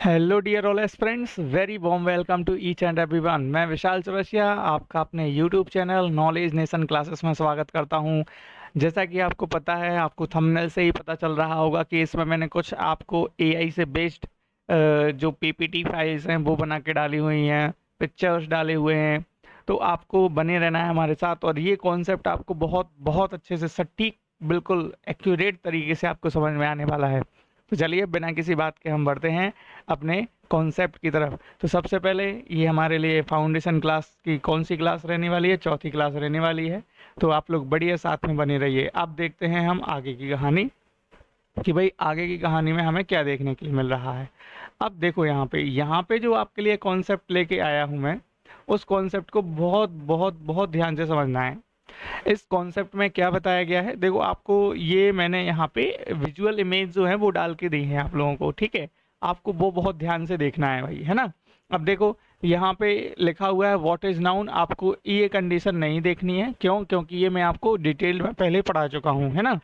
Hello dear all friends, very warm welcome to each and everyone. मैं विशाल चौरसिया आपका अपने YouTube channel knowledge nation classes में स्वागत करता हूं। जैसा कि आपको पता है, आपको थंबनेल से ही पता चल रहा होगा कि इसमें मैंने कुछ आपको एआई से बेस्ड जो पीपीटी फाइल्स हैं वो बना के डाली हुई हैं, पिक्चर्स डाले हुए हैं। तो आपको बने रहना है हमारे साथ, और ये कॉन्सेप्ट आपको बहुत बहुत अच्छे से सटीक, बिल्कुल एक्यूरेट तरीके से आपको समझ में आने वाला है। तो चलिए बिना किसी बात के हम बढ़ते हैं अपने कॉन्सेप्ट की तरफ। तो सबसे पहले ये हमारे लिए फाउंडेशन क्लास की कौन सी क्लास रहने वाली है? चौथी क्लास रहने वाली है। तो आप लोग बढ़िया साथ में बने रहिए। अब देखते हैं हम आगे की कहानी, कि भाई आगे की कहानी में हमें क्या देखने के लिए मिल रहा है। अब देखो यहाँ पे जो आपके लिए कॉन्सेप्ट लेके आया हूँ मैं, उस कॉन्सेप्ट को बहुत बहुत बहुत ध्यान से समझना है। इस कॉन्सेप्ट में क्या बताया गया है, देखो आपको ये मैंने यहाँ पे विजुअल इमेज जो है वो डाल के दी है आप लोगों को, ठीक है। आपको वो बहुत ध्यान से देखना है भाई, है ना। अब देखो यहाँ पे लिखा हुआ है व्हाट इज नाउन। आपको ये कंडीशन नहीं देखनी है, क्यों? क्योंकि ये मैं आपको डिटेल में पहले पढ़ा चुका हूँ, है ना।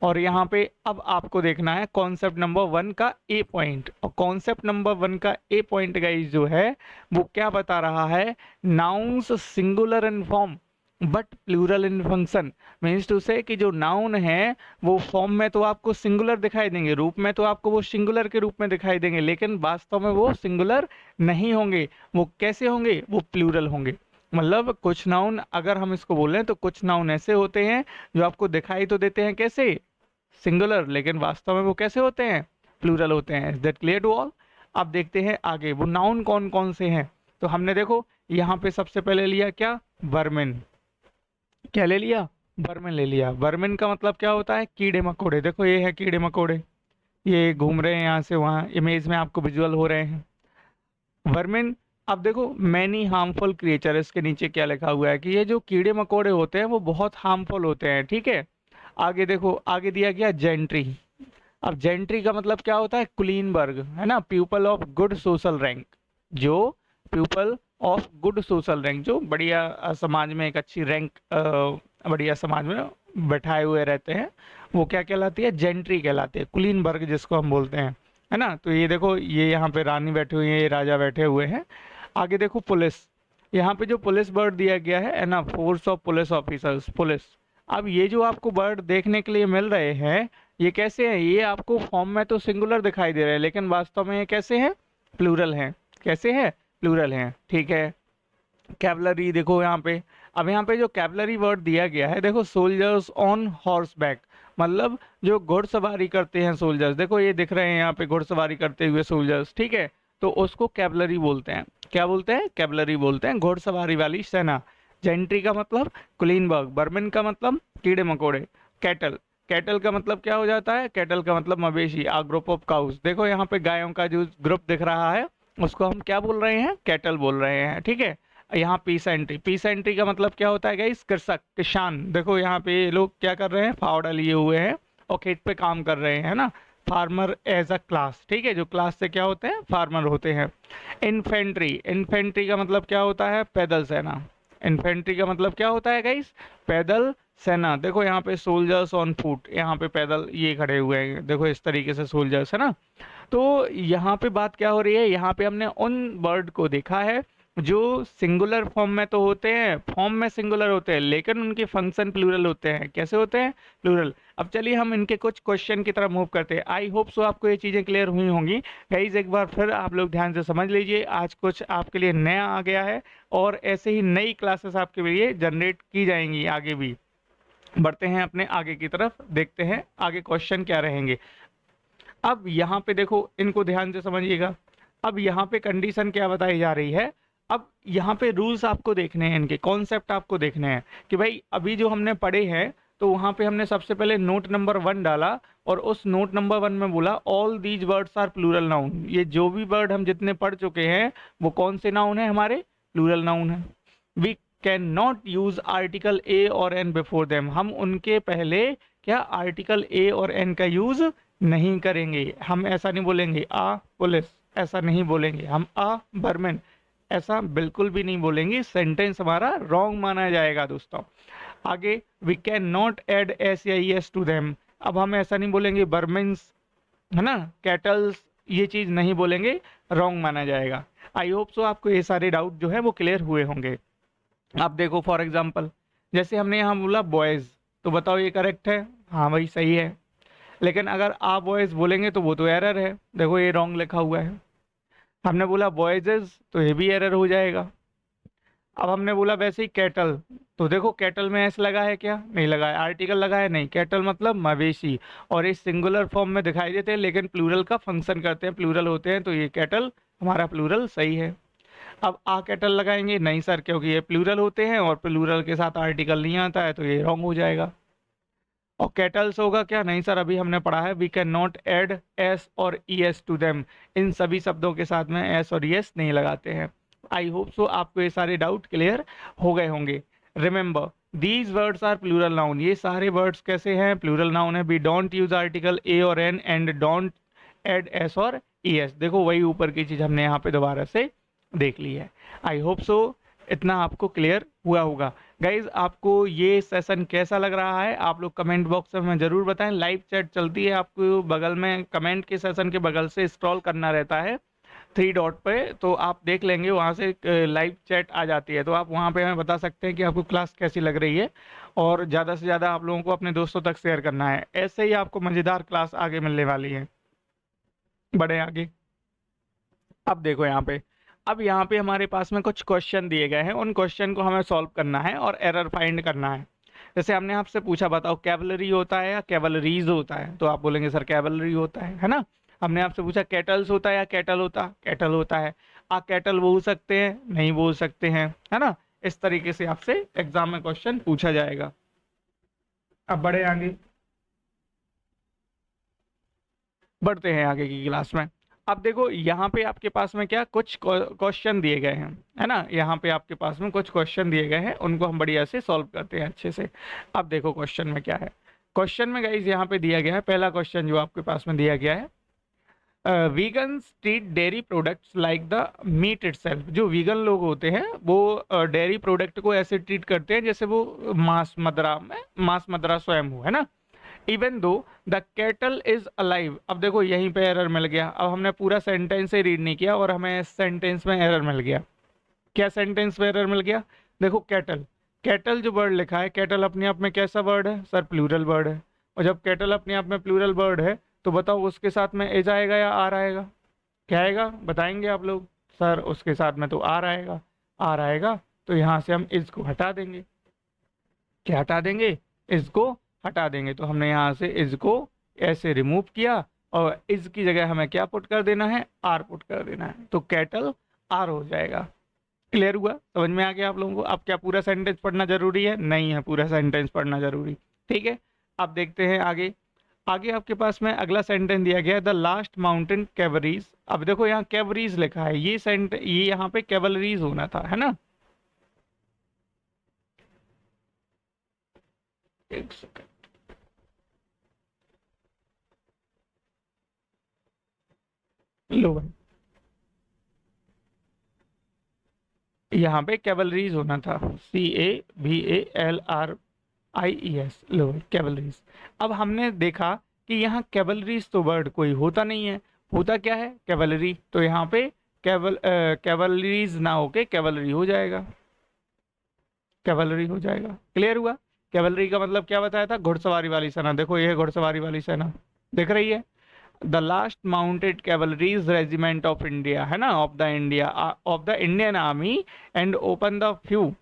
और यहाँ पे अब आपको देखना है कॉन्सेप्ट नंबर 1 का ए पॉइंट। और कॉन्सेप्ट नंबर 1 का ए पॉइंट गाइस जो है वो क्या बता रहा है? Nouns singular in form but plural in function. Means to say कि जो नाउन है वो फॉर्म में तो आपको सिंगुलर दिखाई देंगे, रूप में तो आपको वो सिंगुलर के रूप में दिखाई देंगे, लेकिन वास्तव में वो सिंगुलर नहीं होंगे। वो कैसे होंगे? वो प्लूरल होंगे। मतलब कुछ नाउन अगर हम इसको बोलें तो कुछ नाउन ऐसे होते हैं जो आपको दिखाई तो देते हैं कैसे? सिंगुलर, लेकिन वास्तव में वो कैसे होते हैं? प्लूरल होते हैं। Is that clear to all? अब देखते हैं आगे वो नाउन कौन कौन से हैं। तो हमने देखो यहाँ पे सबसे पहले लिया क्या? वर्मिन। क्या ले लिया? वर्मिन ले लिया। वर्मिन का मतलब क्या होता है? कीड़े मकोड़े। देखो ये है कीड़े मकोड़े, ये घूम रहे हैं यहाँ से वहाँ, इमेज में आपको विजुअल हो रहे हैं वर्मिन। अब देखो मैनी हार्मफुल क्रिएचर, इसके नीचे क्या लिखा हुआ है कि ये जो कीड़े मकोड़े होते हैं वो बहुत हार्मफुल होते हैं, ठीक है। आगे देखो, आगे दिया गया जेंट्री। अब जेंट्री का मतलब क्या होता है? क्लीनबर्ग, है ना, people of good social rank. जो people of good social rank, जो बढ़िया समाज में एक अच्छी रैंक, बढ़िया समाज में बैठाए हुए रहते हैं, वो क्या कहलाती है? जेंट्री कहलाती है, क्लीनबर्ग जिसको हम बोलते हैं, है ना। तो ये देखो ये यहाँ पे रानी बैठी हुई है, ये राजा बैठे हुए हैं। आगे देखो पुलिस। यहाँ पे जो पुलिस वर्ड दिया गया है ना, force of police officers, police. अब ये जो आपको वर्ड देखने के लिए मिल रहे हैं, ये कैसे हैं? ये आपको फॉर्म में तो सिंगुलर दिखाई दे रहे हैं, लेकिन वास्तव में ये कैसे हैं? प्लूरल हैं। कैसे हैं? प्लूरल हैं, ठीक है। कैवलरी देखो यहाँ पे। अब यहाँ पे जो कैवलरी वर्ड दिया गया है, देखो सोल्जर्स ऑन हॉर्स बैक, मतलब जो घुड़सवारी करते हैं सोल्जर्स। देखो ये दिख रहे हैं यहाँ पे घुड़सवारी करते हुए सोल्जर्स, ठीक है। तो उसको कैवलरी बोलते हैं। क्या बोलते हैं? कैवलरी बोलते हैं, घुड़सवारी वाली सेना। जेंट्री का मतलब क्लीनबर्ग, बर्मिन का मतलब कीड़े मकोड़े। कैटल, कैटल का मतलब क्या हो जाता है? कैटल का मतलब मवेशी, आ ग्रुप ऑफ काउस। देखो यहाँ पे गायों का जो ग्रुप दिख रहा है उसको हम क्या बोल रहे हैं? कैटल बोल रहे हैं, ठीक है। यहाँ पीसेंट्री, पीसेंट्री का मतलब क्या होता है गाइस? कृषक, किसान। देखो यहाँ पे ये लोग क्या कर रहे हैं? फावड़ा लिए हुए हैं और खेत पे काम कर रहे हैं ना। फार्मर एज अ क्लास, ठीक है, जो क्लास से क्या होते हैं? फार्मर होते हैं। इन्फेंट्री, इन्फेंट्री का मतलब क्या होता है? पैदल सेना। इन्फेंट्री का मतलब क्या होता है गाइस? पैदल सेना। देखो यहाँ पे सोल्जर्स ऑन फुट, यहाँ पे पैदल ये खड़े हुए हैं, देखो इस तरीके से सोल्जर्स, है ना। तो यहाँ पे बात क्या हो रही है? यहाँ पे हमने उन वर्ड को देखा है जो सिंगुलर फॉर्म में तो होते हैं, फॉर्म में सिंगुलर होते हैं, लेकिन उनके फंक्शन प्लूरल होते हैं। कैसे होते हैं? प्लूरल। अब चलिए हम इनके कुछ क्वेश्चन की तरफ मूव करते हैं। आई होप सो आपको ये चीज़ें क्लियर हुई होंगी। गाइज एक बार फिर आप लोग ध्यान से समझ लीजिए, आज कुछ आपके लिए नया आ गया है, और ऐसे ही नई क्लासेस आपके लिए जनरेट की जाएंगी आगे भी। बढ़ते हैं अपने आगे की तरफ, देखते हैं आगे क्वेश्चन क्या रहेंगे। अब यहाँ पे देखो, इनको ध्यान से समझिएगा। अब यहाँ पे कंडीशन क्या बताई जा रही है? अब यहाँ पे रूल्स आपको देखने हैं, इनके कॉन्सेप्ट आपको देखने हैं कि भाई अभी जो हमने पढ़े हैं, तो वहाँ पे हमने सबसे पहले नोट नंबर 1 डाला, और उस नोट नंबर 1 में बोला all these words are plural noun. ये जो भी वर्ड हम जितने पढ़ चुके हैं वो कौन से नाउन है? हमारे प्लूरल नाउन है। We can not use article a और एन बिफोर देम। हम उनके पहले क्या आर्टिकल ए और एन का यूज नहीं करेंगे। हम ऐसा नहीं बोलेंगे आ पुलिस, ऐसा नहीं बोलेंगे। हम आ बर्मन, ऐसा बिल्कुल भी नहीं बोलेंगे। सेंटेंस हमारा रॉन्ग माना जाएगा दोस्तों। आगे we can not add s या एस टू देम। अब हम ऐसा नहीं बोलेंगे बर्मन्स, है ना, कैटल्स ये चीज़ नहीं बोलेंगे, रॉन्ग माना जाएगा। आई होप सो आपको ये सारे डाउट जो है वो क्लियर हुए होंगे। आप देखो फॉर एग्जांपल, जैसे हमने यहाँ बोला बॉयज़, तो बताओ ये करेक्ट है? हाँ भाई सही है। लेकिन अगर आप बॉयज़ बोलेंगे तो वो तो एरर है, देखो ये रॉन्ग लिखा हुआ है। हमने बोला बॉयजेज, तो ये भी एरर हो जाएगा। अब हमने बोला वैसे ही कैटल, तो देखो कैटल में एस लगा है क्या? नहीं लगा है। आर्टिकल लगा है? नहीं। कैटल मतलब मवेशी, और ये सिंगुलर फॉर्म में दिखाई देते हैं लेकिन प्लूरल का फंक्शन करते हैं, प्लूरल होते हैं, तो ये कैटल हमारा प्लूरल सही है। अब आ कैटल लगाएंगे? नहीं सर, क्योंकि ये प्लूरल होते हैं और प्लूरल के साथ आर्टिकल नहीं आता है, तो ये रॉन्ग हो जाएगा। और कैटल्स होगा क्या? नहीं सर, अभी हमने पढ़ा है we can not add S और ई एस टू देम, इन सभी शब्दों के साथ में एस और ई एस नहीं लगाते हैं। आई होप सो आपको ये सारे डाउट क्लियर हो गए होंगे। Remember these words are plural noun, ये सारे वर्ड्स कैसे हैं? प्लूरल नाउन है। We don't use article a और an and don't add S और ई एस। देखो वही ऊपर की चीज़ हमने यहाँ पे दोबारा से देख ली है। आई होप सो इतना आपको क्लियर हुआ होगा। गाइज आपको ये सेशन कैसा लग रहा है आप लोग कमेंट बॉक्स में ज़रूर बताएं। लाइव चैट चलती है, आपको बगल में कमेंट के सेशन के बगल से स्क्रॉल करना रहता है 3 डॉट पे, तो आप देख लेंगे वहाँ से लाइव चैट आ जाती है, तो आप वहाँ पे हमें बता सकते हैं कि आपको क्लास कैसी लग रही है, और ज़्यादा से ज़्यादा आप लोगों को अपने दोस्तों तक शेयर करना है। ऐसे ही आपको मज़ेदार क्लास आगे मिलने वाली है, बड़े आगे। अब देखो यहाँ पे, अब यहाँ पे हमारे पास में कुछ क्वेश्चन दिए गए हैं, उन क्वेश्चन को हमें सॉल्व करना है और एरर फाइंड करना है। जैसे हमने आपसे पूछा बताओ कैवलरी होता है या कैवलरीज होता है, तो आप बोलेंगे सर कैवलरी होता है ना। हमने आपसे पूछा कैटल्स होता है या कैटल होता? कैटल होता है। आप कैटल बोल सकते हैं? नहीं बोल सकते हैं, है ना। इस तरीके से आपसे एग्जाम में क्वेश्चन पूछा जाएगा। अब बढ़े आगे, बढ़ते हैं आगे की क्लास में। अब देखो यहाँ पे आपके पास में क्या कुछ क्वेश्चन दिए गए हैं, है ना। यहाँ पे आपके पास में कुछ क्वेश्चन दिए गए हैं, उनको हम बढ़िया से सॉल्व करते हैं अच्छे से। अब देखो क्वेश्चन में क्या है। क्वेश्चन में गाइज यहाँ पे दिया गया है, पहला क्वेश्चन जो आपके पास में दिया गया है, vegans treat dairy products like the meat itself. जो वीगन लोग होते हैं वो डेयरी प्रोडक्ट को ऐसे ट्रीट करते हैं जैसे वो मांस मदरा स्वयं हो, है ना। Even though the cattle is alive. अब देखो यहीं पे एरर मिल गया, अब हमने पूरा सेंटेंस ही रीड नहीं किया और हमें इस सेंटेंस में एरर मिल गया। क्या सेंटेंस में एरर मिल गया? देखो कैटल, कैटल जो वर्ड लिखा है, कैटल अपने आप में कैसा वर्ड है सर? प्लूरल वर्ड है। और जब कैटल अपने आप में प्लूरल वर्ड है तो बताओ उसके साथ में एज आएगा या आर आएगा? क्या आएगा बताएंगे आप लोग? सर उसके साथ में तो आर आएगा। आर आएगा तो यहाँ से हम इज को हटा देंगे। क्या हटा देंगे? इज को हटा देंगे। तो हमने यहाँ से इज को ऐसे रिमूव किया और इज की जगह हमें क्या पुट कर देना है? आर पुट कर देना है, तो कैटल आर हो जाएगा। क्लियर हुआ? समझ में आ गया आप लोगों को? अब क्या पूरा सेंटेंस पढ़ना जरूरी है? नहीं है पूरा सेंटेंस पढ़ना जरूरी। ठीक है, अब देखते हैं आगे। आगे आपके पास में अगला सेंटेंस दिया गया है द लास्ट माउंटेन कैवरीज। अब देखो यहाँ कैवरीज लिखा है, ये यहाँ पे कैवलरीज होना था, है ना। एक सेकंड, लो भाई, यहाँ पे कैवलरीज होना था, CAVALRIES। लो भाई कैवलरीज। अब हमने देखा कि यहाँ कैवलरीज तो वर्ड कोई होता नहीं है, होता क्या है? कैवलरी। तो यहाँ पे कैवलरीज ना होके कैवलरी हो जाएगा, कैवलरी हो जाएगा। क्लियर हुआ? कैवलरी का मतलब क्या बताया था? घुड़सवारी वाली सेना। देखो ये है घुड़सवारी वाली सेना, दिख रही है। The last mounted cavalries regiment of India, है ना, of the Indian army and open the few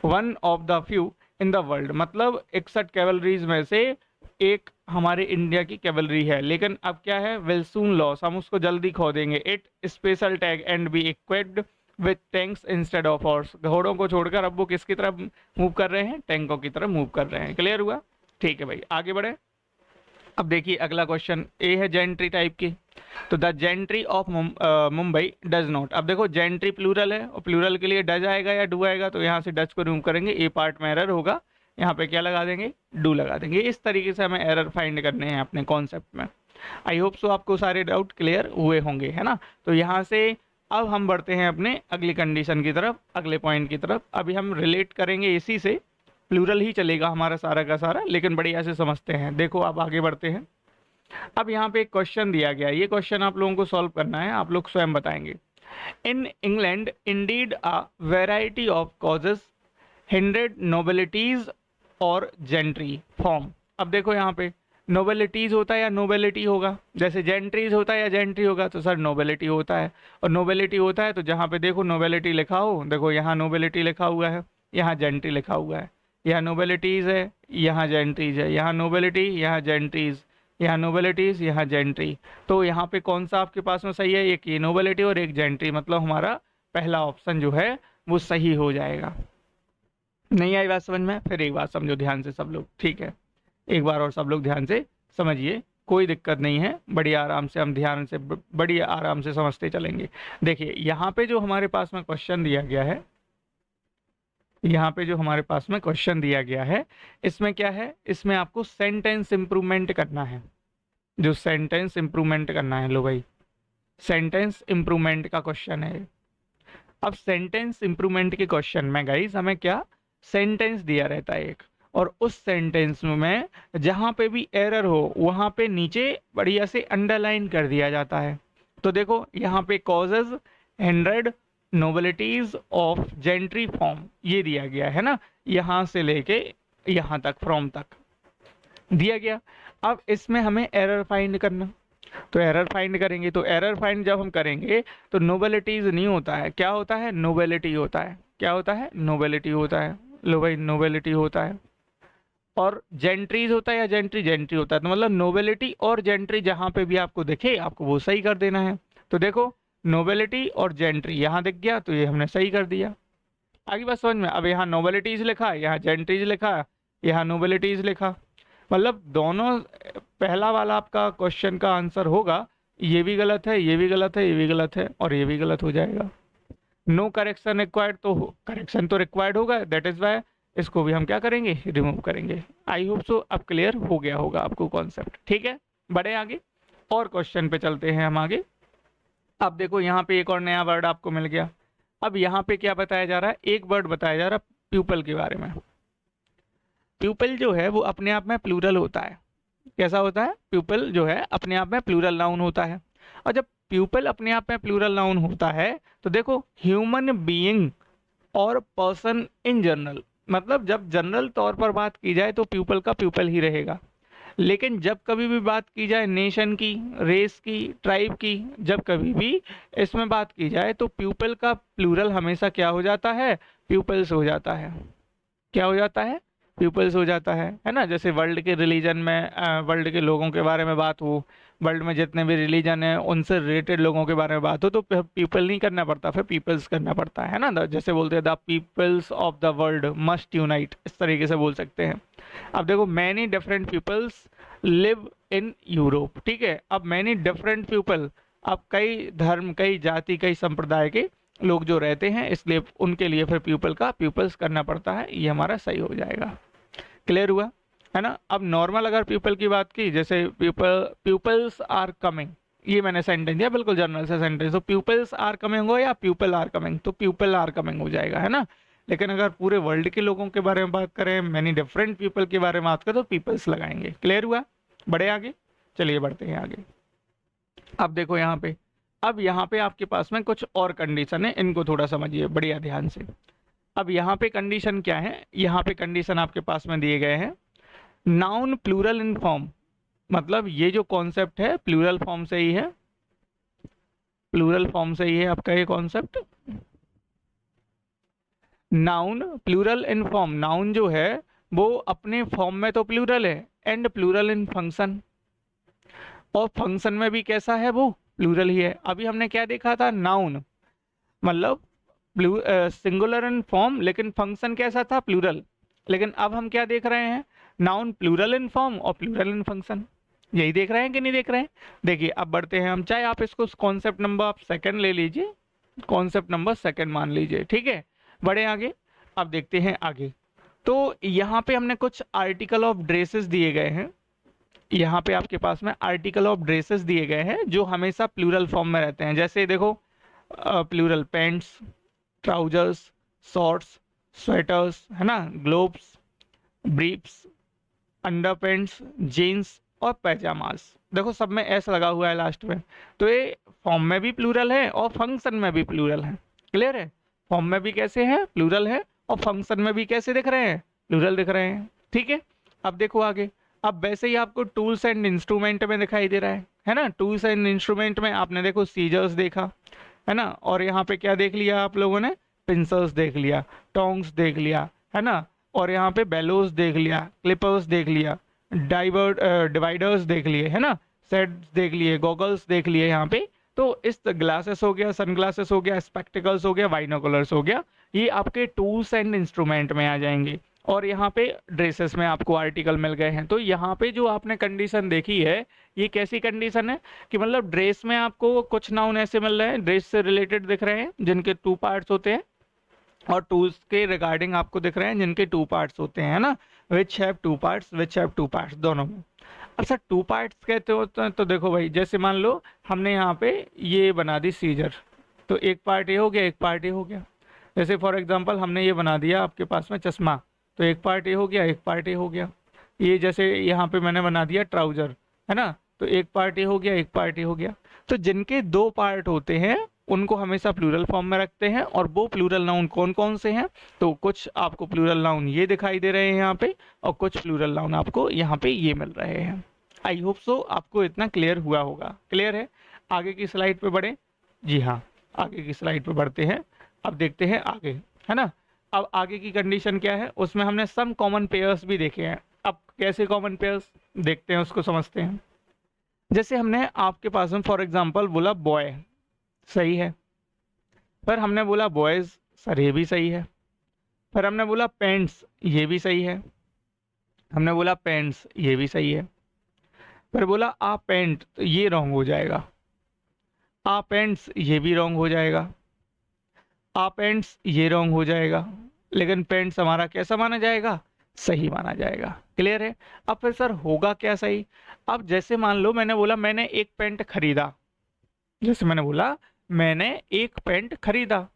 one of the few in the world. मतलब 61 कैवलरीज में से एक हमारे इंडिया की कैवलरी है, लेकिन अब क्या है? विल सून लॉस, हम उसको जल्दी खो देंगे। It special tag and be equipped with tanks instead of horse. घोड़ों को छोड़कर अब वो किसकी तरफ मूव कर रहे हैं? टैंकों की तरफ मूव कर रहे हैं। क्लियर हुआ? ठीक है भाई, आगे बढ़े। अब देखिए अगला क्वेश्चन, ए है जेंट्री टाइप की, तो the gentry of Mumbai does not. अब देखो जेंट्री प्लूरल है और प्लूरल के लिए डज आएगा या डू आएगा, तो यहाँ से डज को रिमूव करेंगे, ए पार्ट में एरर होगा, यहाँ पे क्या लगा देंगे? डू लगा देंगे। इस तरीके से हमें एरर फाइंड करने हैं अपने कॉन्सेप्ट में। आई होप सो आपको सारे डाउट क्लियर हुए होंगे, है ना। तो यहाँ से अब हम बढ़ते हैं अपने अगली कंडीशन की तरफ, अगले पॉइंट की तरफ। अभी हम रिलेट करेंगे इसी से, प्लूरल ही चलेगा हमारा सारा का सारा, लेकिन बढ़िया से समझते हैं। देखो अब आगे बढ़ते हैं। अब यहाँ पे एक क्वेश्चन दिया गया है, ये क्वेश्चन आप लोगों को सॉल्व करना है, आप लोग स्वयं बताएंगे। In England indeed a variety of causes hindered nobilities और जेंट्री फॉर्म। अब देखो यहाँ पे नोबिलिटीज होता है या नोबिलिटी होगा, जैसे जेंट्रीज होता है या जेंट्री होगा, तो सर नोबिलिटी होता है। और नोबिलिटी होता है तो जहाँ पे देखो नोबिलिटी लिखा हो, देखो यहाँ नोबिलिटी लिखा हुआ है, यहाँ जेंट्री लिखा हुआ है, यहाँ नोबिलिटीज है, यहाँ जेंट्रीज है, यहाँ नोबिलिटी, यहाँ जेंट्रीज, यहाँ नोबिलिटीज, यहाँ जेंट्री। तो यहाँ पे कौन सा आपके पास में सही है? एक ये नोबिलिटी और एक जेंट्री, मतलब हमारा पहला ऑप्शन जो है वो सही हो जाएगा। नहीं आई बात समझ में? फिर एक बात समझो ध्यान से सब लोग, ठीक है? एक बार और सब लोग ध्यान से समझिए, कोई दिक्कत नहीं है, बड़ी आराम से हम ध्यान से बड़ी आराम से समझते चलेंगे। देखिए यहाँ पे जो हमारे पास में क्वेश्चन दिया गया है, यहाँ पे जो हमारे पास में क्वेश्चन दिया गया है, इसमें क्या है? इसमें आपको सेंटेंस इंप्रूवमेंट करना है, जो सेंटेंस इंप्रूवमेंट करना है। लो भाई, सेंटेंस इंप्रूवमेंट का क्वेश्चन है। अब सेंटेंस इंप्रूवमेंट के क्वेश्चन में गाइस हमें क्या, सेंटेंस दिया रहता है एक, और उस सेंटेंस में जहाँ पे भी एरर हो वहाँ पे नीचे बढ़िया से अंडरलाइन कर दिया जाता है। तो देखो यहाँ पे causes hindered नोबिलिटीज of gentry form ये दिया गया है ना, यहाँ से लेके यहाँ तक, फ्रॉम तक दिया गया। अब इसमें हमें एरर फाइंड करना, तो एरर फाइंड करेंगे। तो एरर फाइंड जब हम करेंगे तो नोबिलिटीज नहीं होता है, क्या होता है? नोबिलिटी होता है। क्या होता है? नोबिलिटी होता है। लो भाई, नोबिलिटी होता है। और जेंट्रीज होता है या जेंट्री? जेंट्री होता है। तो मतलब नोबिलिटी और जेंट्री जहाँ पे भी आपको दिखे आपको वो सही कर देना है। तो देखो नोबिलिटी और जेंट्री यहाँ दिख गया तो ये हमने सही कर दिया। आगे बात समझ में? अब यहाँ नोबिलिटीज लिखा, यहाँ जेंट्रीज लिखा, यहाँ नोबिलिटीज लिखा, मतलब दोनों, पहला वाला आपका क्वेश्चन का आंसर होगा ये भी गलत है, ये भी गलत है, ये भी गलत है, और ये भी गलत हो जाएगा। नो करेक्शन रिक्वायर्ड, तो करेक्शन तो रिक्वायर्ड होगा, दैट इज वाई इसको भी हम क्या करेंगे? रिमूव करेंगे। आई होप सो अब क्लियर हो गया होगा आपको कॉन्सेप्ट, ठीक है? बढ़े आगे और क्वेश्चन पे चलते हैं हम आगे। अब देखो यहाँ पे एक और नया वर्ड आपको मिल गया। अब यहाँ पे क्या बताया जा रहा है? एक वर्ड बताया जा रहा है प्यूपल के बारे में। प्यूपल जो है वो अपने आप में प्लूरल होता है। कैसा होता है? प्यूपल जो है अपने आप में प्लूरल नाउन होता है। और जब प्यूपल अपने आप में प्लूरल नाउन होता है तो देखो ह्यूमन बीइंग और पर्सन इन जनरल, मतलब जब जनरल तौर पर बात की जाए तो प्यूपल का प्यूपल ही रहेगा, लेकिन जब कभी भी बात की जाए नेशन की, रेस की, ट्राइब की, जब कभी भी इसमें बात की जाए तो प्यूपल का प्लूरल हमेशा क्या हो जाता है? प्यूपल्स हो जाता है। क्या हो जाता है? पीपल्स हो जाता है ना? जैसे वर्ल्ड के रिलीजन में वर्ल्ड के लोगों के बारे में बात हो, वर्ल्ड में जितने भी रिलीजन है उनसे रिलेटेड लोगों के बारे में बात हो, तो पीपल नहीं करना पड़ता, फिर पीपल्स करना पड़ता है ना? जैसे बोलते हैं the peoples of the world must unite, इस तरीके से बोल सकते हैं। अब देखो many different peoples live in Europe, ठीक है? अब मैनी डिफरेंट पीपल, अब कई धर्म, कई जाति, कई संप्रदाय के लोग जो रहते हैं, इसलिए उनके लिए फिर पीपल का पीपल्स करना पड़ता है, ये हमारा सही हो जाएगा। क्लियर हुआ है ना? अब नॉर्मल अगर पीपल की बात की, जैसे पीपल्स आर कमिंग, ये मैंने सेंटेंस दिया बिल्कुल जनरल से सेंटेंस, तो पीपल्स आर कमिंग हो या पीपल आर कमिंग, तो पीपल आर कमिंग हो जाएगा, है ना? लेकिन अगर पूरे वर्ल्ड के लोगों के बारे में बात करें, मैनी डिफरेंट पीपल के बारे में बात करें, तो पीपल्स लगाएंगे। क्लियर हुआ? बढ़े आगे, चलिए बढ़ते हैं आगे। अब देखो यहाँ पे, अब यहाँ पे आपके पास में कुछ और कंडीशन है, इनको थोड़ा समझिए बढ़िया ध्यान से। अब यहाँ पे कंडीशन क्या है? यहाँ पे कंडीशन आपके पास में दिए गए हैं, नाउन प्लूरल इन फॉर्म, मतलब ये जो कॉन्सेप्ट है प्लूरल फॉर्म से ही है, प्लूरल फॉर्म से ही है आपका ये concept. Noun plural in form, noun जो है वो अपने फॉर्म में तो प्लूरल है, एंड प्लूरल इन फंक्शन, और फंक्शन में भी कैसा है? वो प्लूरल ही है। अभी हमने क्या देखा था? नाउन मतलब सिंगुलर इन फॉर्म, लेकिन फंक्शन कैसा था? प्लूरल। लेकिन अब हम क्या देख रहे हैं? नाउन प्लूरल इन फॉर्म और प्लूरल इन फंक्शन। यही देख रहे हैं कि नहीं देख रहे हैं? देखिए अब बढ़ते हैं हम, चाहे आप इसको कॉन्सेप्ट नंबर आप सेकंड ले लीजिए, कॉन्सेप्ट नंबर सेकंड मान लीजिए, ठीक है? बढ़े आगे, अब देखते हैं आगे। तो यहाँ पे हमने कुछ आर्टिकल ऑफ ड्रेसेस दिए गए हैं, यहाँ पे आपके पास में आर्टिकल ऑफ ड्रेसेस दिए गए हैं जो हमेशा प्लूरल फॉर्म में रहते हैं। जैसे देखो plural pants, trousers, shorts, sweaters, है ना, ग्लोब्स, ब्रीफ्स, अंडरपेंट्स, जीन्स और पैजामास। देखो सब में एस लगा हुआ है लास्ट में, तो ये फॉर्म में भी प्लूरल है और फंक्शन में भी प्लूरल है। क्लियर है? फॉर्म में भी कैसे है, प्लूरल है, और फंक्शन में भी कैसे दिख रहे हैं, प्लूरल दिख रहे हैं। ठीक है, अब देखो आगे। अब वैसे ही आपको टूल्स एंड इंस्ट्रूमेंट में दिखाई दे रहा है ना। टूल्स एंड इंस्ट्रूमेंट में आपने देखो सीजर्स देखा है ना, और यहाँ पे क्या देख लिया आप लोगों ने, पिंसर्स देख लिया, टोंग्स देख लिया है ना, और यहाँ पे बेलोस देख लिया, क्लिपर्स देख लिया, डिवाइडर्स देख लिए है ना, सेट्स देख लिए, गॉगल्स देख लिए यहाँ पे। तो इस ग्लासेस हो गया, सन ग्लासेस हो गया, स्पेक्टिकल्स हो गया, बाइनोकुलर्स हो गया, ये आपके टूल्स एंड इंस्ट्रूमेंट में आ जाएंगे। और यहाँ पे ड्रेसेस में आपको आर्टिकल मिल गए हैं। तो यहाँ पे जो आपने कंडीशन देखी है, ये कैसी कंडीशन है कि मतलब ड्रेस में आपको कुछ नाउन ऐसे मिल रहे हैं, ड्रेस से रिलेटेड दिख रहे हैं जिनके 2 पार्ट्स होते हैं, और टूल्स के रिगार्डिंग आपको दिख रहे हैं जिनके 2 पार्ट्स होते हैं ना, which have 2 parts, which have 2 parts, दोनों में। अब सर 2 पार्ट्स कहते होते हैं तो देखो भाई, जैसे मान लो हमने यहाँ पे ये बना दी सीजर, तो एक पार्ट ये हो गया, एक पार्ट ये हो गया। जैसे फॉर एग्जांपल हमने ये बना दिया आपके पास में चश्मा, तो एक पार्ट ये हो गया, एक पार्ट ये हो गया। ये जैसे यहाँ पे मैंने बना दिया ट्राउजर है ना, तो एक पार्ट ये हो गया, एक पार्ट ये हो गया। तो जिनके 2 पार्ट होते हैं उनको हमेशा प्लूरल फॉर्म में रखते हैं। और वो प्लूरल नाउन कौन कौन से हैं, तो कुछ आपको प्लूरल नाउन ये दिखाई दे रहे हैं यहाँ पे, और कुछ प्लूरल नाउन आपको यहाँ पे ये मिल रहे हैं। आई होप सो आपको इतना क्लियर हुआ होगा। क्लियर है? आगे की स्लाइड पे बढ़े। जी हाँ, आगे की स्लाइड पे बढ़ते हैं। अब देखते हैं आगे, है ना। अब आगे की कंडीशन क्या है, उसमें हमने सम कॉमन पेयर्स भी देखे हैं। अब कैसे कॉमन पेयर्स देखते हैं, उसको समझते हैं। जैसे हमने आपके पास में फॉर एग्जांपल बोला बॉय, सही है, पर हमने बोला बॉयज, सर ये भी सही है। पर हमने बोला पेंट्स, ये भी सही है। हमने बोला पेंट्स, ये भी सही है। पर बोला आ पेंट, तो ये रॉन्ग हो जाएगा। आ पेंट्स, ये भी रॉन्ग हो जाएगा। आ पेंट्स, ये रॉन्ग हो जाएगा। लेकिन पेंट्स हमारा कैसा माना जाएगा, सही माना जाएगा। क्लियर है? अब फिर सर होगा क्या सही। अब जैसे मान लो मैंने बोला मैंने एक पेंट खरीदा, जैसे मैंने बोला मैंने एक पेंट खरीदा,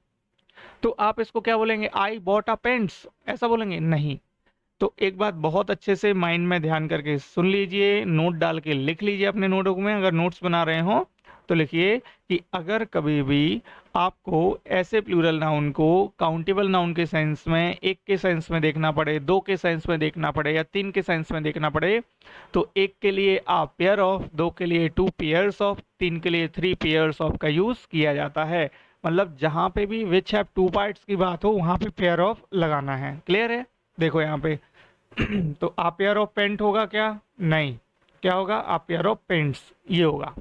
तो आप इसको क्या बोलेंगे, आई बॉट अ पेंट्स, ऐसा बोलेंगे? नहीं। तो एक बात बहुत अच्छे से माइंड में ध्यान करके सुन लीजिए, नोट डाल के लिख लीजिए अपने नोटबुक में, अगर नोट्स बना रहे हो तो लिखिए कि अगर कभी भी आपको ऐसे प्लूरल नाउन को काउंटेबल नाउन के सेंस में, एक के सेंस में देखना पड़े, 2 के सेंस में देखना पड़े, या 3 के सेंस में देखना पड़े, तो एक के लिए आप पेयर ऑफ, 2 के लिए 2 पेयर्स ऑफ, 3 के लिए 3 पेयर्स ऑफ का यूज किया जाता है। मतलब जहां पे भी विच हैव 2 पार्ट्स की बात हो वहां पे पेयर ऑफ लगाना है। क्लियर है? देखो यहाँ पे तो आ पेयर ऑफ पेंट होगा क्या, नहीं। क्या होगा, आ पेयर ऑफ पेंट्स, ये होगा।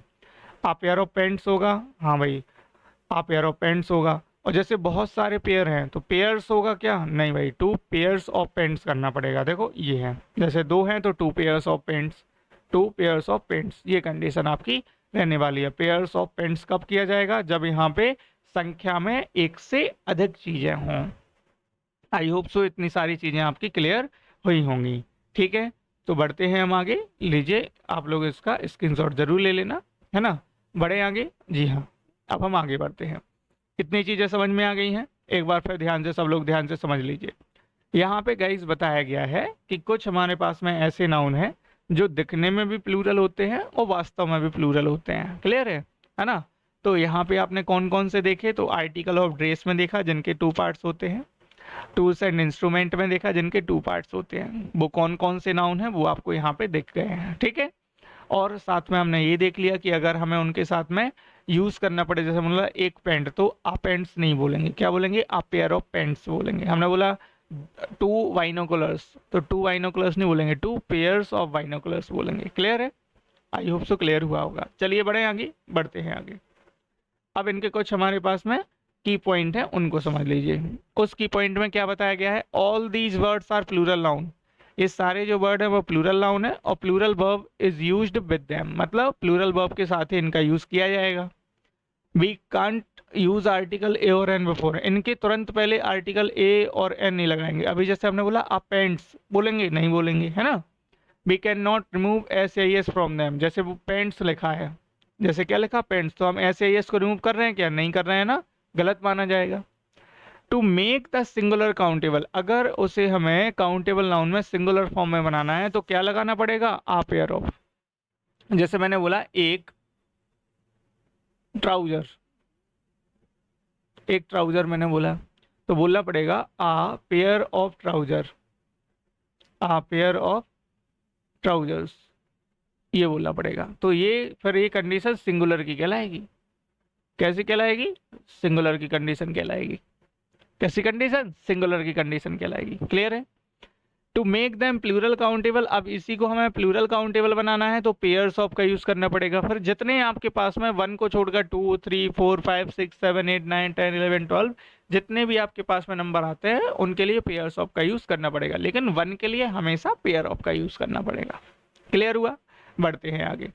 आ पेयर ऑफ पेंट्स होगा, हाँ भाई, आ पेयर ऑफ पेंट्स होगा। और जैसे बहुत सारे पेयर हैं तो पेयर्स होगा क्या, नहीं भाई, 2 पेयर्स ऑफ पेंट्स करना पड़ेगा। देखो ये है, जैसे 2 हैं तो 2 pairs of paints, 2 pairs of paints, ये कंडीशन आपकी रहने वाली है। पेयर्स ऑफ पेंट्स कब किया जाएगा, जब यहाँ पे संख्या में एक से अधिक चीजें हों। आई होप सो इतनी सारी चीजें आपकी क्लियर हुई होंगी। ठीक है, तो बढ़ते हैं हम आगे। लीजिए आप लोग इसका स्क्रीनशॉट जरूर ले लेना, है ना। बढ़े आगे। जी हाँ, अब हम आगे बढ़ते हैं। कितनी चीज़ें समझ में आ गई हैं, एक बार फिर ध्यान से सब लोग ध्यान से समझ लीजिए। यहाँ पे गाइस बताया गया है कि कुछ हमारे पास में ऐसे नाउन हैं जो दिखने में भी प्लूरल होते हैं और वास्तव में भी प्लूरल होते हैं। क्लियर है ना। तो यहाँ पे आपने कौन कौन से देखे, तो आर्टिकल ऑफ ड्रेस में देखा जिनके 2 पार्ट्स होते हैं, टूल्स एंड इंस्ट्रूमेंट में देखा जिनके 2 पार्ट्स होते हैं। वो कौन कौन से नाउन हैं वो आपको यहाँ पे दिख गए हैं। ठीक है, और साथ में हमने ये देख लिया कि अगर हमें उनके साथ में यूज करना पड़े, जैसे मतलब एक पेंट, तो आ पेंट्स नहीं बोलेंगे, क्या बोलेंगे, आ पेयर ऑफ पेंट्स बोलेंगे। हमने बोला 2 बाइनोकुलर्स, तो 2 बाइनोकुलर्स नहीं बोलेंगे, 2 पेयर्स ऑफ बाइनोकुलर्स बोलेंगे। क्लियर है? आई होप सो क्लियर हुआ होगा। चलिए बढ़े आगे, बढ़ते हैं आगे। अब इनके कुछ हमारे पास में की पॉइंट है, उनको समझ लीजिए। उस की पॉइंट में क्या बताया गया है, all these words are plural noun. ये सारे जो वर्ड है वो प्लूरल नाउन है, और plural verb is used with them, मतलब प्लूरल वर्ब के साथ ही इनका यूज किया जाएगा। We can't use article a और एन बिफोर, इनके तुरंत पहले आर्टिकल ए और एन नहीं लगाएंगे। अभी जैसे हमने बोला आप पेंट्स, बोलेंगे नहीं, बोलेंगे, है ना। We can not remove S A S from them, जैसे वो पेंट्स लिखा है, जैसे क्या लिखा पेंट्स, तो हम एस ए एस को रिमूव कर रहे हैं क्या, नहीं कर रहे हैं ना, गलत माना जाएगा। To make the singular countable, अगर उसे हमें काउंटेबल नाउन में सिंगुलर फॉर्म में बनाना है तो क्या लगाना पड़ेगा, आ पेयर ऑफ, जैसे मैंने बोला एक ट्राउजर, एक ट्राउजर मैंने बोला, तो बोलना पड़ेगा a pair of trouser, a pair of trousers, ये बोलना पड़ेगा। तो ये फिर ये कंडीशन सिंगुलर की कहलाएगी। कैसी कहलाएगी? सिंगुलर की कंडीशन कहलाएगी। कैसी कंडीशन? सिंगुलर की कंडीशन कहलाएगी। क्लियर है? To make them plural countable, अब इसी को हमें प्लूरल काउंटेबल बनाना है तो पेयर्स ऑफ का यूज करना पड़ेगा। फिर जितने आपके पास में 1 को छोड़कर 2 3 4 5 6 7 8 9 10 11 12 जितने भी आपके पास में नंबर आते हैं उनके लिए पेयर्स ऑफ का यूज करना पड़ेगा, लेकिन 1 के लिए हमेशा पेयर ऑफ का यूज करना पड़ेगा। क्लियर हुआ? बढ़ते हैं आगे।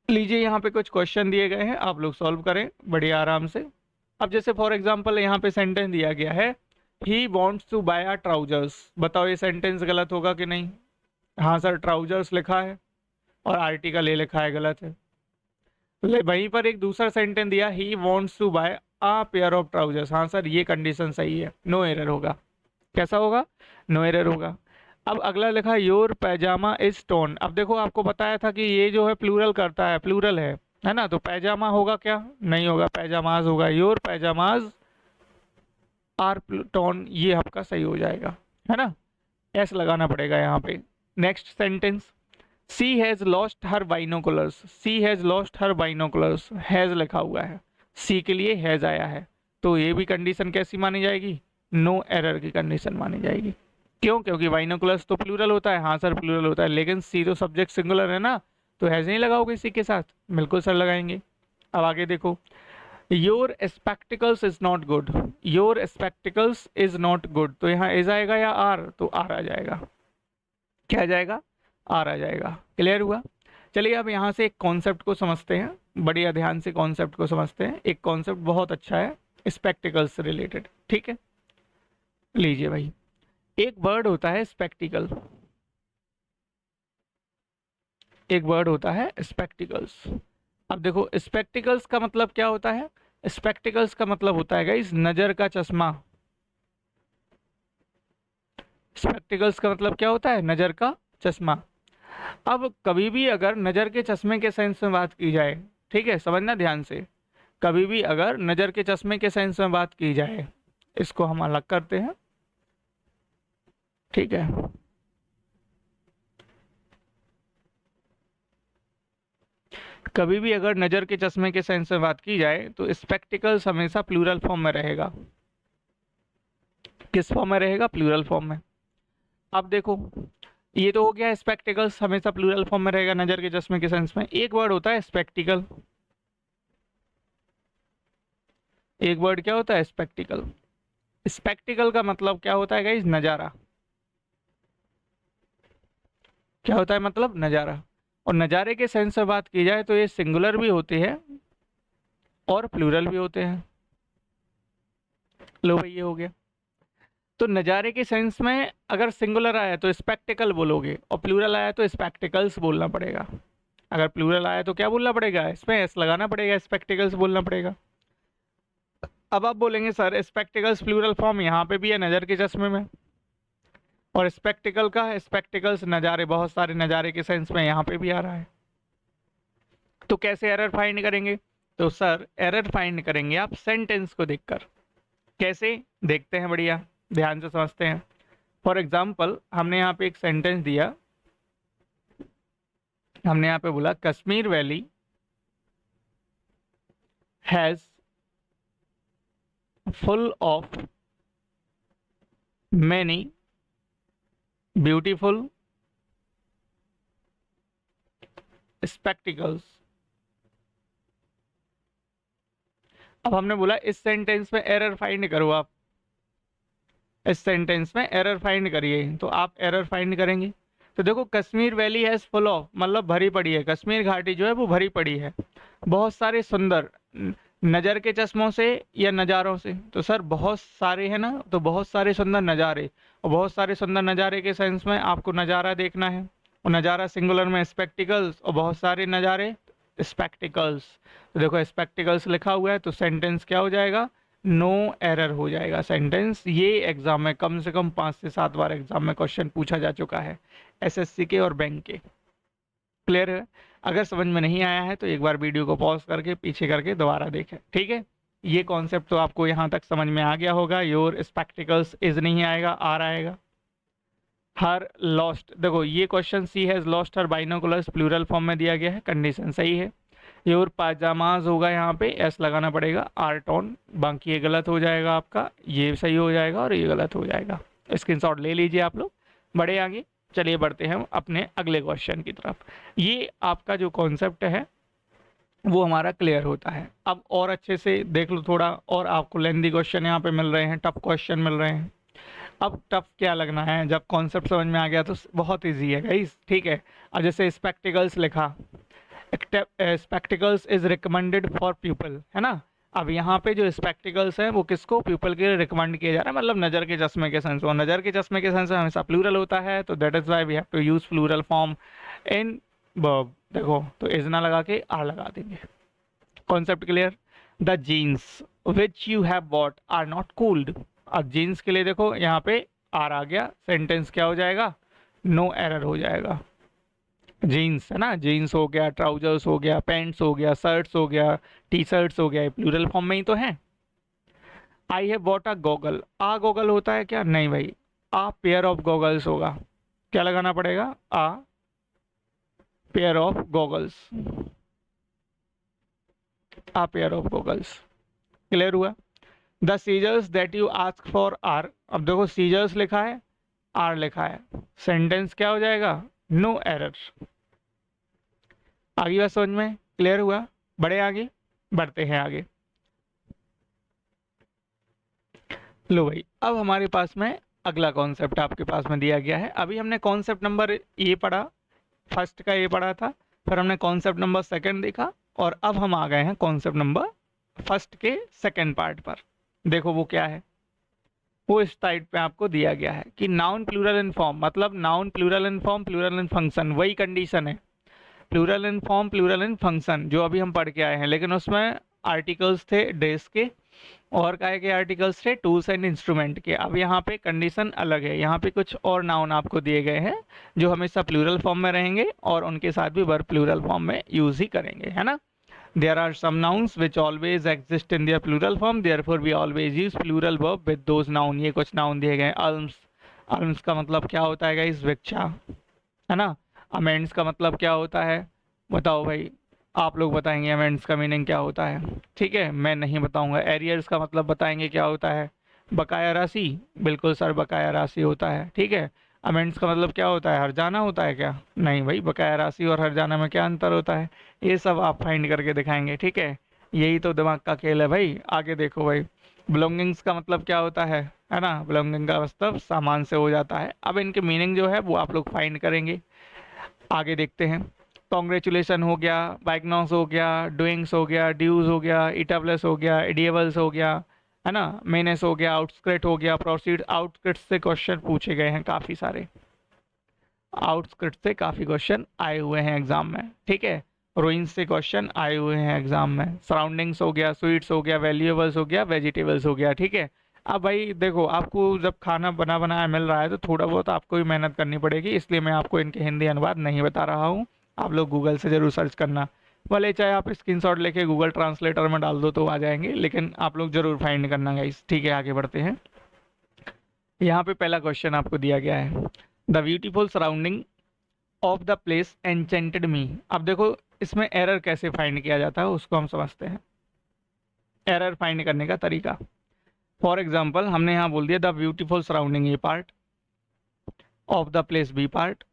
लीजिए यहाँ पे कुछ क्वेश्चन दिए गए हैं, आप लोग सॉल्व करें बड़े आराम से। अब जैसे फॉर एग्जांपल यहाँ पे सेंटेंस दिया गया है he wants to buy a trousers, बताओ ये सेंटेंस गलत होगा कि नहीं? हाँ सर, ट्राउजर्स लिखा है और आर्टिकल ए लिखा है, गलत है। वहीं पर एक दूसरा सेंटेंस दिया he wants to buy a pair of trousers, हाँ सर ये कंडीशन सही है, नो एरर होगा। कैसा होगा? नो एरर होगा। अब अगला लिखा योर पैजामा इज टोन, अब देखो आपको बताया था कि ये जो है प्लूरल करता है, प्लूरल है ना, तो पैजामा होगा क्या? नहीं होगा, पैजामाज होगा। योर पैजामाज आर टोन, ये आपका सही हो जाएगा, है ना। एस लगाना पड़ेगा यहाँ पे। Next sentence, she has lost her binoculars, she has lost her binoculars, has लिखा हुआ है, सी के लिए हैज आया है, तो ये भी कंडीशन कैसी मानी जाएगी? नो एरर की कंडीशन मानी जाएगी। क्यों? क्योंकि बाइनोकुलर्स तो प्लूरल होता है। हाँ सर प्लूरल होता है, लेकिन सी तो सब्जेक्ट सिंगुलर है ना, तो हैज नहीं लगाओगे सी के साथ? बिल्कुल सर लगाएंगे। अब आगे देखो, your spectacles is not good, your spectacles is not good, तो यहाँ इज आएगा या आर? तो आर आ जाएगा। क्या आ जाएगा? आर आ जाएगा। क्लियर हुआ? चलिए अब यहाँ से एक कॉन्सेप्ट को समझते हैं, बढ़िया ध्यान से कॉन्सेप्ट को समझते हैं। एक कॉन्सेप्ट बहुत अच्छा है स्पेक्टिकल्स से रिलेटेड, ठीक है। लीजिए भाई, एक वर्ड होता है स्पेक्टिकल, एक वर्ड होता है स्पेक्टिकल्स। अब देखो स्पेक्टिकल्स का मतलब क्या होता है? स्पेक्टिकल्स का मतलब होता है गाइस नजर का चश्मा। स्पेक्टिकल्स का मतलब क्या होता है? नजर का चश्मा। अब कभी भी अगर नजर के चश्मे के सेंस में बात की जाए, ठीक है, समझना ध्यान से, कभी भी अगर नजर के चश्मे के सेंस में बात की जाए, इसको हम अलग करते हैं, ठीक है। कभी भी अगर नजर के चश्मे के सेंस में बात की जाए तो स्पेक्टिकल्स हमेशा प्लूरल फॉर्म में रहेगा। किस फॉर्म में रहेगा? प्लूरल फॉर्म में। अब देखो ये तो हो गया स्पेक्टिकल्स हमेशा प्लूरल फॉर्म में रहेगा नजर के चश्मे के सेंस में। एक वर्ड होता है स्पेक्टिकल, एक वर्ड क्या होता है? स्पेक्टिकल। स्पेक्टिकल का मतलब क्या होता है गाइस? नजारा। क्या होता है मतलब? नजारा। और नज़ारे के सेंस से बात की जाए तो ये सिंगुलर भी होते हैं और प्लूरल भी होते हैं। लो भाई ये हो गया। तो नज़ारे के सेंस में अगर सिंगुलर आया तो स्पेक्टिकल बोलोगे और प्लूरल आया तो स्पेक्टिकल्स बोलना पड़ेगा। अगर प्लूरल आया तो क्या बोलना पड़ेगा? इसमें एस लगाना पड़ेगा, स्पेक्टिकल्स बोलना पड़ेगा। अब आप बोलेंगे सर स्पेक्टिकल्स प्लूरल फॉर्म यहाँ पे भी है नज़र के चश्मे में, और स्पेक्टिकल का स्पेक्टिकल्स नज़ारे, बहुत सारे नज़ारे के सेंस में यहाँ पे भी आ रहा है, तो कैसे एरर फाइंड करेंगे? तो सर एरर फाइंड करेंगे आप सेंटेंस को देखकर। कैसे देखते हैं? बढ़िया ध्यान से समझते हैं। फॉर एग्जाम्पल हमने यहाँ पे एक सेंटेंस दिया, हमने यहाँ पे बोला Kashmir valley has full of many beautiful spectacles. अब हमने बोला इस सेंटेंस में एरर फाइंड करो, आप इस सेंटेंस में एरर फाइंड करिए, तो आप एरर फाइंड करेंगे तो देखो Kashmir valley has full of मतलब भरी पड़ी है, कश्मीर घाटी जो है वो भरी पड़ी है बहुत सारे सुंदर नज़र के चश्मों से या नज़ारों से। तो सर बहुत सारे हैं ना, तो बहुत सारे सुंदर नज़ारे, और बहुत सारे सुंदर नज़ारे के सेंस में आपको नज़ारा देखना है, और नज़ारा सिंगुलर में स्पेक्टिकल्स, और बहुत सारे नज़ारे स्पेक्टिकल्स। तो देखो स्पेक्टिकल्स लिखा हुआ है तो सेंटेंस क्या हो जाएगा? नो एरर हो जाएगा सेंटेंस। ये एग्जाम में कम से कम 5 से 7 बार एग्जाम में क्वेश्चन पूछा जा चुका है, एसएससी के और बैंक के। क्लियर है? अगर समझ में नहीं आया है तो एक बार वीडियो को पॉज करके पीछे करके दोबारा देखें, ठीक है? ये कॉन्सेप्ट तो आपको यहाँ तक समझ में आ गया होगा। योर स्पेक्टिकल्स इज नहीं आएगा, आर आएगा। हर लॉस्ट, देखो ये question she has lost her binoculars plural form में दिया गया है, कंडीशन सही है। योर पाजामाज होगा, यहाँ पे एस लगाना पड़ेगा, आर्ट ऑन, बाकी ये गलत हो जाएगा आपका, ये सही हो जाएगा और ये गलत हो जाएगा। स्क्रीनशॉट ले लीजिए आप लोग। बड़े आगे चलिए, बढ़ते हैं अपने अगले क्वेश्चन की तरफ। ये आपका जो कॉन्सेप्ट है वो हमारा क्लियर होता है। अब और अच्छे से देख लो थोड़ा, और आपको लेंदी क्वेश्चन यहाँ पे मिल रहे हैं, टफ क्वेश्चन मिल रहे हैं। अब टफ क्या लगना है, जब कॉन्सेप्ट समझ में आ गया तो बहुत इजी है गाइस, ठीक है? अब जैसे स्पेक्टिकल्स लिखा, spectacles is recommended for people, है ना? अब यहाँ पे जो स्पेक्टिकल्स हैं वो किसको, पीपल के लिए रिकमेंड किया जा रहा है, मतलब नज़र के चश्मे के सेंस, और नज़र के चश्मे के सेंस हमेशा प्लूरल होता है, तो that is why we have to use plural form in verb. देखो तो इज ना लगा के आर लगा देंगे। Concept clear? The jeans which you have bought are not cooled. अब जीन्स के लिए देखो यहाँ पे आर आ गया, सेंटेंस क्या हो जाएगा, नो एरर हो जाएगा। जीन्स है ना, जीन्स हो गया, ट्राउजर्स हो गया, पैंट्स हो गया, शर्ट्स हो गया, टी शर्ट्स हो गया, प्लूरल फॉर्म में ही तो है। I have bought a goggle, a goggle होता है क्या, नहीं भाई, आ पेयर ऑफ गॉगल्स होगा। क्या लगाना पड़ेगा, a pair of goggles, a pair of goggles. Clear हुआ? The scissors that you ask for are, अब देखो सीजर्स लिखा है, आर लिखा है, सेंटेंस क्या हो जाएगा, नो एरर। आगे बात समझ में क्लियर हुआ? बड़े आगे बढ़ते हैं आगे। लो भाई, अब हमारे पास में अगला कॉन्सेप्ट आपके पास में दिया गया है। अभी हमने कॉन्सेप्ट नंबर ए पढ़ा, फर्स्ट का ए पढ़ा था, फिर हमने कॉन्सेप्ट नंबर सेकंड देखा, और अब हम आ गए हैं कॉन्सेप्ट नंबर फर्स्ट के सेकंड पार्ट पर। देखो वो क्या है, वो इस टाइप पे आपको दिया गया है कि नाउन प्लूरल इन फॉर्म, मतलब noun plural in form, plural in function, वही कंडीशन है। Plural in form, plural in function जो अभी हम पढ़ के आए हैं, लेकिन उसमें आर्टिकल्स थे डेज के, और काय के आर्टिकल्स थे, टूल्स एंड इंस्ट्रूमेंट के। अब यहाँ पे कंडीशन अलग है, यहाँ पे कुछ और नाउन आपको दिए गए हैं जो हमेशा प्लूरल फॉर्म में रहेंगे और उनके साथ भी वर्ब प्लूरल फॉर्म में यूज ही करेंगे, है ना? There are some nouns which always exist in their plural form, therefore we always use plural verb with those noun. ये कुछ नाउन दिए गए, अल्म्स, अल्म्स का मतलब क्या होता है गाइस, वृक्षा, है ना? अमेंड्स का मतलब क्या होता है, बताओ भाई, आप लोग बताएंगे अमेंड्स का मीनिंग क्या होता है, ठीक है? मैं नहीं बताऊंगा। एरियर्स का मतलब बताएंगे क्या होता है, बकाया राशि, बिल्कुल सर बकाया राशि होता है, ठीक है? अमेंड्स का मतलब क्या होता है, हर्जाना होता है क्या, नहीं भाई, बकाया राशि और हर्जाना में क्या अंतर होता है, ये सब आप फाइंड करके दिखाएंगे, ठीक है? यही तो दिमाग का खेल है भाई। आगे देखो भाई, बिलोंगिंग्स का मतलब क्या होता है ना? बिलोंगिंग का मतलब सामान से हो जाता है। अब इनके मीनिंग जो है वो आप लोग फाइंड करेंगे। आगे देखते हैं। कॉन्ग्रेचुलेशन हो गया, बाइगनॉस हो गया, डूइंग्स हो गया, ड्यूज हो गया, इटाबलस हो गया, इडियबल्स हो गया, है ना? मेनेस हो गया, आउटस्क्रिट हो गया, प्रोसीड। आउटस्क्रिट से क्वेश्चन पूछे गए हैं काफ़ी सारे, आउटस्क्रिट से काफ़ी क्वेश्चन आए हुए हैं एग्जाम में, ठीक है? रूइंस से क्वेश्चन आए हुए हैं एग्जाम में। सराउंडिंग्स हो गया, स्वीट्स हो गया, वैल्यूएबल्स हो गया, वेजिटेबल्स हो गया, ठीक है? अब भाई देखो, आपको जब खाना बना बनाया मिल रहा है तो थोड़ा बहुत आपको भी मेहनत करनी पड़ेगी, इसलिए मैं आपको इनके हिंदी अनुवाद नहीं बता रहा हूँ। आप लोग गूगल से ज़रूर सर्च करना, भले चाहे आप स्क्रीनशॉट लेके गूगल ट्रांसलेटर में डाल दो तो आ जाएंगे, लेकिन आप लोग ज़रूर फाइंड करना गाइस, ठीक है? आगे बढ़ते हैं। यहाँ पे पहला क्वेश्चन आपको दिया गया है, the beautiful surrounding of the place enchanted me. अब देखो इसमें एरर कैसे फाइंड किया जाता है उसको हम समझते हैं, एरर फाइंड करने का तरीका। फॉर एग्जाम्पल हमने यहाँ बोल दिया the beautiful surrounding a part, of the place b part,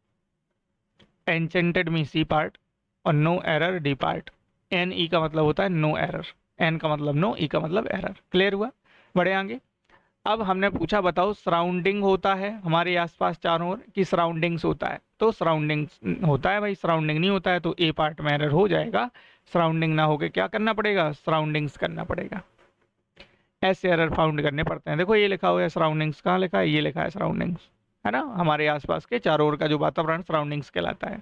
enchanted me c part, और no error d part. N E का मतलब होता है नो एरर, एन का मतलब नो, ई का मतलब एरर। क्लियर हुआ? बढ़े आगे। अब हमने पूछा बताओ सराउंडिंग होता है हमारे आसपास चारों ओर कि सराउंडिंग्स होता है, तो सराउंडिंग्स होता है भाई, सराउंडिंग नहीं होता है तो ए पार्ट में एरर हो जाएगा। सराउंडिंग ना होके क्या करना पड़ेगा, सराउंडिंग्स करना पड़ेगा। ऐसे एरर फाउंड करने पड़ते हैं। देखो ये लिखा हुआ है सराउंडिंग्स, कहाँ लिखा है, ये लिखा है सराउंडिंग्स, है ना? हमारे आसपास के चारों ओर का जो वातावरण सराउंडिंग्स कहलाता है।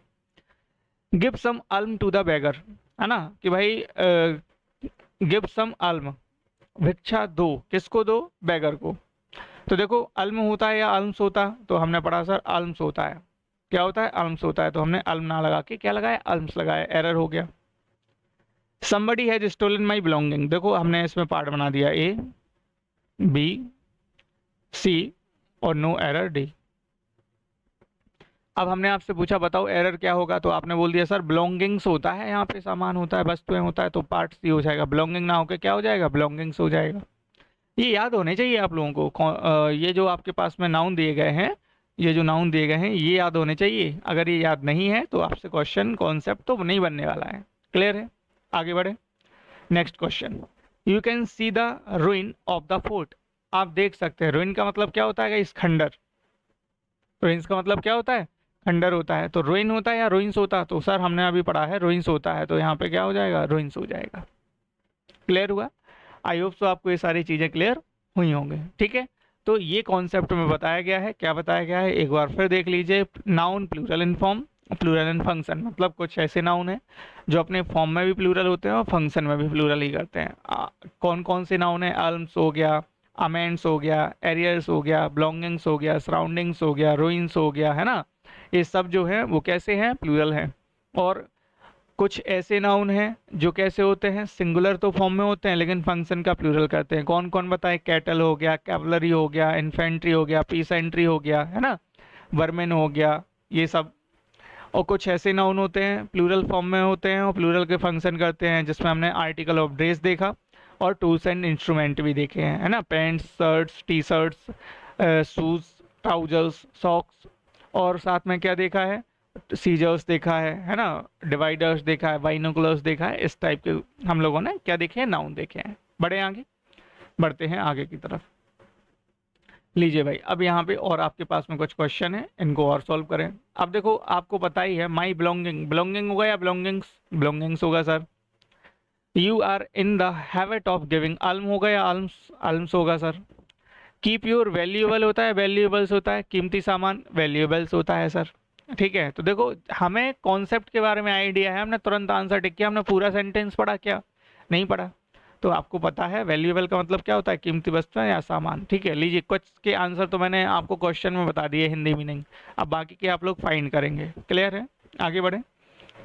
Give some alm to the beggar, है ना? कि भाई गिव सम अल्म, भिक्षा दो, किसको दो, बेगर को। तो देखो अल्म होता है या अल्म्स होता, तो हमने पढ़ा सर अल्म्स होता है, क्या होता है, अल्म्स होता है, तो हमने अल्म ना लगा के क्या लगाया, अल्म्स लगाया, एरर हो गया। Somebody has stolen my belonging, देखो हमने इसमें पार्ट बना दिया ए बी सी और नो एरर डी। अब हमने आपसे पूछा बताओ एरर क्या होगा, तो आपने बोल दिया सर बिलोंगिंग्स होता है, यहाँ पे सामान होता है, वस्तुएं होता है, तो पार्ट सी हो जाएगा, बिलोंगिंग ना होकर क्या हो जाएगा, बिलोंगिंग्स हो जाएगा। ये याद होने चाहिए आप लोगों को। ये जो आपके पास में नाउन दिए गए हैं, ये जो नाउन दिए गए हैं ये याद होने चाहिए। अगर ये याद नहीं है तो आपसे क्वेश्चन कॉन्सेप्ट तो नहीं बनने वाला है। क्लियर है, आगे बढ़े। Next question, you can see the ruin of the fort, आप देख सकते हैं। रुइन का मतलब क्या होता है इस खंडर, रुइन्स का मतलब क्या होता है, खंडर होता है। तो रुइन होता है या रुइंस होता है, तो सर हमने अभी पढ़ा है रुइंस होता है, तो यहाँ पे क्या हो जाएगा, रुइंस हो जाएगा। क्लियर हुआ, आई होप सो आपको ये सारी चीज़ें क्लियर हुई होंगी। ठीक है, तो ये कॉन्सेप्ट में बताया गया है, क्या बताया गया है एक बार फिर देख लीजिए। Noun plural in form, plural in function, मतलब कुछ ऐसे नाउन है जो अपने फॉर्म में भी प्लूरल होते हैं और फंक्शन में भी प्लूरल ही करते हैं। कौन कौन से नाउन है, अल्म्स हो गया, अमेंड्स हो गया, एरियर्स हो गया, बिलोंगिंग्स हो गया, सराउंडिंग्स हो गया, रूइंस हो गया, है ना। ये सब जो है वो कैसे हैं, प्लूरल हैं। और कुछ ऐसे नाउन हैं जो कैसे होते हैं, सिंगुलर तो फॉर्म में होते हैं लेकिन फंक्शन का प्लूरल करते हैं। कौन कौन बताए, कैटल हो गया, कैवलरी हो गया, इन्फेंट्री हो गया, पीसेंट्री हो गया, है ना, वर्मेन हो गया, ये सब। और कुछ ऐसे नाउन होते हैं प्लूरल फॉर्म में होते हैं और प्लूरल के फंक्शन करते हैं, जिसमें हमने आर्टिकल ऑफ ड्रेस देखा और टूल्स एंड इंस्ट्रूमेंट भी देखे हैं, है ना, pants, shirts, T shirts, shoes, trousers, socks, और साथ में क्या देखा है, सीजर्स देखा है ना, डिवाइडर्स देखा है, बाइनोकुलर्स देखा है। इस टाइप के हम लोगों ने क्या देखे हैं, नाउन देखे हैं। बढ़े आगे, बढ़ते हैं आगे की तरफ। लीजिए भाई, अब यहाँ पे और आपके पास में कुछ क्वेश्चन है, इनको और सॉल्व करें। अब देखो आपको पता ही है, माई बिलोंगिंग, बिलोंगिंग होगा या बिलोंगिंग्स, बिलोंगिंग्स होगा sir. You are in the habit of giving, alm होगा या अल्म्स, अल्म्स होगा सर। कीप योर वैल्यूएबल होता है, वैल्यूएबल्स होता है, कीमती सामान वैल्यूएबल्स होता है सर। ठीक है, तो देखो हमें कॉन्सेप्ट के बारे में आइडिया है, हमने तुरंत आंसर टिक किया, हमने पूरा सेंटेंस पढ़ा क्या, नहीं पढ़ा। तो आपको पता है वैल्यूएबल का मतलब क्या होता है, कीमती वस्तुएं या सामान। ठीक है, लीजिए कुछ के आंसर तो मैंने आपको क्वेश्चन में बता दिए हिंदी मीनिंग, अब बाकी के आप लोग फाइंड करेंगे। क्लियर है, आगे बढ़े।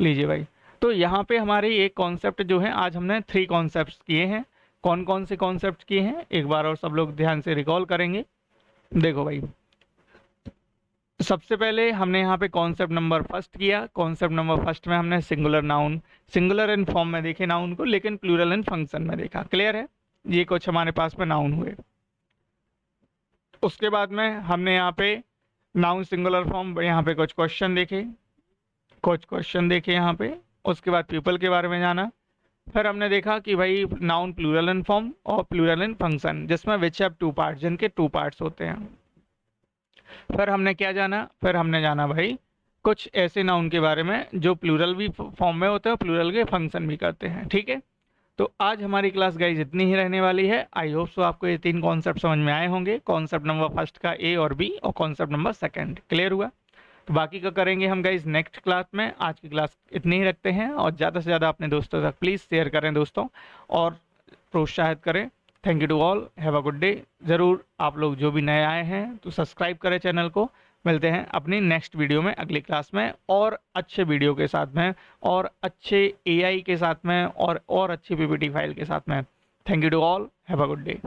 लीजिए भाई, तो यहाँ पे हमारे एक कॉन्सेप्ट जो है, आज हमने 3 कॉन्सेप्ट किए हैं। कौन कौन से कॉन्सेप्ट किए हैं एक बार और सब लोग ध्यान से रिकॉल करेंगे। देखो भाई, सबसे पहले हमने यहाँ पे कॉन्सेप्ट नंबर फर्स्ट किया। कॉन्सेप्ट नंबर फर्स्ट में हमने singular noun, singular in form में देखे नाउन को, लेकिन प्लूरल इन फंक्शन में देखा। क्लियर है, ये कुछ हमारे पास में नाउन हुए। उसके बाद में हमने यहाँ पे नाउन सिंगुलर फॉर्म, यहाँ पे कुछ क्वेश्चन देखे, यहाँ पे। उसके बाद पीपल के बारे में जाना। फिर हमने देखा कि भाई नाउन प्लूरल इन फॉर्म और प्लूरल इन फंक्शन, जिसमें विच हैव 2 पार्ट्स, जिनके 2 पार्ट्स होते हैं। फिर हमने क्या जाना, फिर हमने जाना भाई कुछ ऐसे नाउन के बारे में जो प्लूरल भी फॉर्म में होते हैं और प्लूरल के फंक्शन भी करते हैं। ठीक है, तो आज हमारी क्लास गाइज इतनी ही रहने वाली है। आई होप सो आपको ये 3 कॉन्सेप्ट समझ में आए होंगे। कॉन्सेप्ट नंबर फर्स्ट का ए और बी, और कॉन्सेप्ट नंबर सेकंड। क्लियर हुआ, तो बाकी का करेंगे हम गाइज नेक्स्ट क्लास में। आज की क्लास इतनी ही रखते हैं, और ज़्यादा से ज़्यादा अपने दोस्तों तक प्लीज़ शेयर करें दोस्तों, और प्रोत्साहित करें। Thank you to all, have a good day. ज़रूर आप लोग जो भी नए आए हैं तो सब्सक्राइब करें चैनल को। मिलते हैं अपनी नेक्स्ट वीडियो में, अगली क्लास में, और अच्छे वीडियो के साथ में, और अच्छे एआई के साथ में, और अच्छी पीपीटी फाइल के साथ में। Thank you to all, have a good day.